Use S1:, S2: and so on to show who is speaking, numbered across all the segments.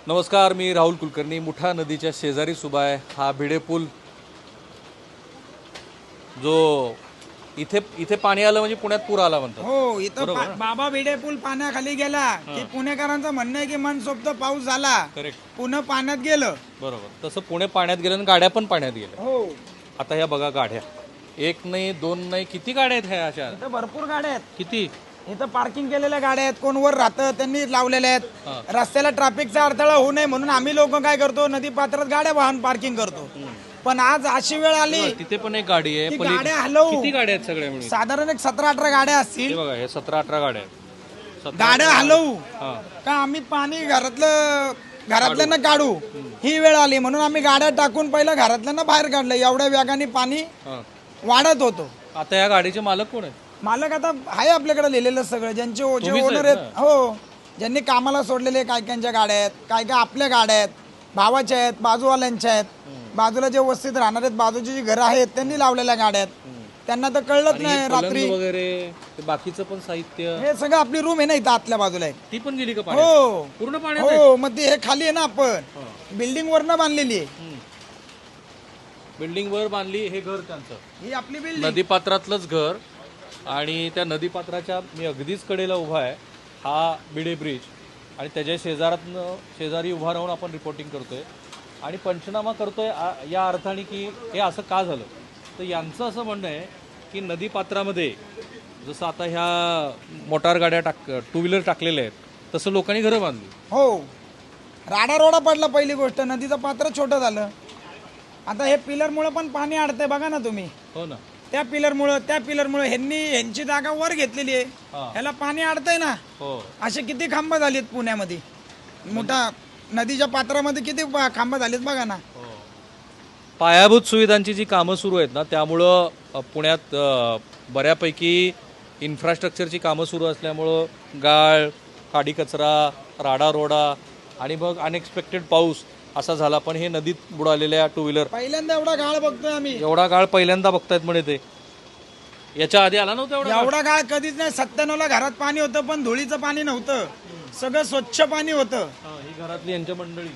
S1: नमस्कार, मी राहुल कुलकर्णी. मुठा नदीच्या शेजारी उभा आहे हा भिडे पूल. जो इथे इथे पाणी आलं म्हणजे पुण्यात पूर आला म्हणतात.
S2: हो, इथं बाबा भिडे पूल पाण्याखाली गेला की पुणेकरांचं म्हणणं आहे की मनसोक्त पाऊस झाला,
S1: करेक्ट,
S2: पुणे पाण्यात गेलं.
S1: बरोबर. तसं पुणे पाण्यात गेलं आणि गाड्या पण पाण्यात गेल्या.
S2: हो,
S1: आता ह्या बघा गाड्या, एक नाही दोन नाही, किती गाड्या आहेत ह्या अशा?
S2: इथं भरपूर गाड्या आहेत.
S1: किती?
S2: इथं पार्किंग केलेल्या गाड्या आहेत, कोण वर राहतं त्यांनी लावलेल्या आहेत. रस्त्याला ट्रॅफिकचा अडथळा होऊ नये म्हणून आम्ही लोक काय करतो, नदी पात्रात गाड्या वाहन पार्किंग करतो. पण आज अशी वेळ आली
S1: तिथे पण एक गाडी आहे.
S2: की गाड्या हलवू.
S1: किती गाड्या आहेत सगळ्या मिळून?
S2: साधारण एक 17-18 गाड्या
S1: हे
S2: असतील.
S1: बघा, हे 17-18 गाड्या आहेत.
S2: गाड्या हलवू
S1: हा,
S2: का आम्ही पाणी घरातल्यांना काढू, ही वेळ आली म्हणून आम्ही गाड्या टाकून पहिलं घरातल्यांना बाहेर काढलं. एवढ्या वेगाने पाणी
S1: हा.
S2: वाढत होतो.
S1: आता या गाडीचे मालक कोण आहेत?
S2: मालक आता आहे आपल्याकडे लिहिलेलं सगळं, ज्यांचे जे
S1: तुम्हीच
S2: ओनर
S1: आहेत
S2: आहेत. हो, ज्यांनी कामाला सोडलेले काय कायच्या गाड्या आहेत, काय काय आपल्या गाड्या आहेत, भावाच्या आहेत, बाजूवाल्यांच्या आहेत, बाजूला जे वस्तीत राहणार आहेत, बाजूची जी घरं आहेत त्यांनी लावलेल्या गाड्या आहेत. त्यांना तर कळलंच
S1: आणि
S2: नाही
S1: हे
S2: रात्री.
S1: पलंग वगैरे ते बाकीचं पण साहित्य,
S2: हे सगळं आपली रूम आहे ना इथं आतल्या बाजूला आहे.
S1: ती पण गेली का पाण्यात?
S2: हो
S1: पूर्ण पाण्यात?
S2: हो, मग ती हे खाली आहे ना, आपण बिल्डिंग वरनं बांधलेली आहे.
S1: बिल्डिंग वर बांधली. हे घर त्यांचं,
S2: ही आपली बिल्डिंग.
S1: नदीपात्रातलंच घर. आणि त्या नदीपात्राच्या मी अगदीच कडेला उभा आहे. हा भिडे ब्रिज आणि त्याच्या शेजारी उभा राहून आपण रिपोर्टिंग करतोय आणि पंचनामा करतोय या अर्थाने की हे असं का झालं. तर यांचं असं म्हणणं आहे की नदीपात्रामध्ये जसं आता ह्या मोटार गाड्या टू व्हीलर टाकलेल्या आहेत तसं लोकांनी घरं बांधली.
S2: हो, राडारोडा पडला. पहिली गोष्ट, नदीचं पात्र छोटं झालं. आता हे पिलरमुळे पण पाणी अडतंय बघा ना तुम्ही.
S1: हो ना.
S2: त्या पिलरमुळे ह्यांची जागा वर घेतलेली आहे, ह्याला पाणी अडतंय ना.
S1: हो,
S2: असे किती खांब झालेत पुण्यामध्ये, मोठा नदीच्या पात्रामध्ये किती खांब झालेत बघा ना.
S1: पायाभूत सुविधांची जी कामं सुरू आहेत ना, त्यामुळं पुण्यात बऱ्यापैकी इन्फ्रास्ट्रक्चरची कामं सुरू असल्यामुळं गाळ, काडी कचरा, राडारोडा आणि मग अनएक्सपेक्टेड पाऊस असा झाला. पण हे नदीत बुडालेल्या टू व्हीलर,
S2: पहिल्यांदा एवढा गाळ बघतोय आम्ही.
S1: एवढा गाळ पहिल्यांदा बघतायत म्हणे ते. याच्या आधी आला नव्हता एवढा?
S2: एवढा गाळ कधीच नाही. 97ला घरात पाणी होतं पण धुळीचं पाणी नव्हतं, सगळं स्वच्छ पाणी होतं.
S1: ही घरातली यांच्या मंडळी,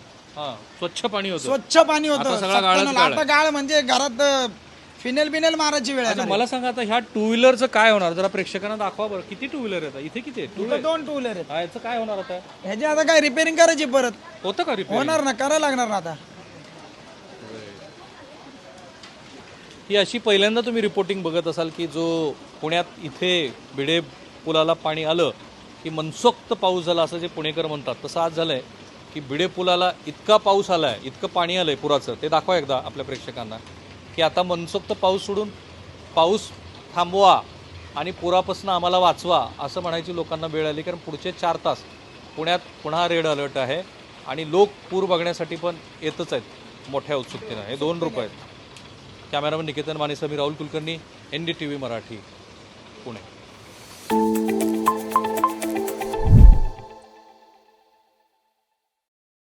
S1: स्वच्छ पाणी होतं.
S2: स्वच्छ पाणी होतं.
S1: आता सगळा गाळच
S2: 97ला. आता गाळ म्हणजे घरात फिनेल बिनेल मारायची वेळ
S1: अच्छा,
S2: आहे.
S1: मला सांगा आता ह्या टू व्हीलरचं काय होणार? जरा प्रेक्षकांना दाखवा बरं. किती टू व्हीलर आहेत इथे? किती आहेत?
S2: इथं 2 टू व्हीलर आहेत.
S1: याचं काय होणार आता?
S2: ह्याची आता काय रिपेअरिंग करायची परत?
S1: होतं का रिपेअर?
S2: होणार ना, करायला लागणार ना आता.
S1: ही अशी पहिल्यांदा तुम्ही रिपोर्टिंग बघत असाल की जो पुण्यात इथे भिडे पुलाला पाणी आलं की मनसोक्त पाऊस झाला असं जे पुणेकर म्हणतात, तसं आज झालंय की भिडे पुलाला इतका पाऊस आलाय, इतकं पाणी आलंय पुराचं. ते दाखवा एकदा आपल्या प्रेक्षकांना की आता मनसोक्त पाऊस सोडून पाऊस थांबवा आणि पुरापासून आम्हाला वाचवा असं म्हणायची लोकांना वेळ आली. कारण पुढचे 4 तास पुण्यात पुन्हा रेड अलर्ट आहे आणि लोक पूर बघण्यासाठी पण येतच आहेत मोठ्या उत्सुकतेनं. हे 2 रूप आहेत. कॅमेरामन निकेतन मानेसह मी राहुल कुलकर्णी, NDTV मराठी, पुणे.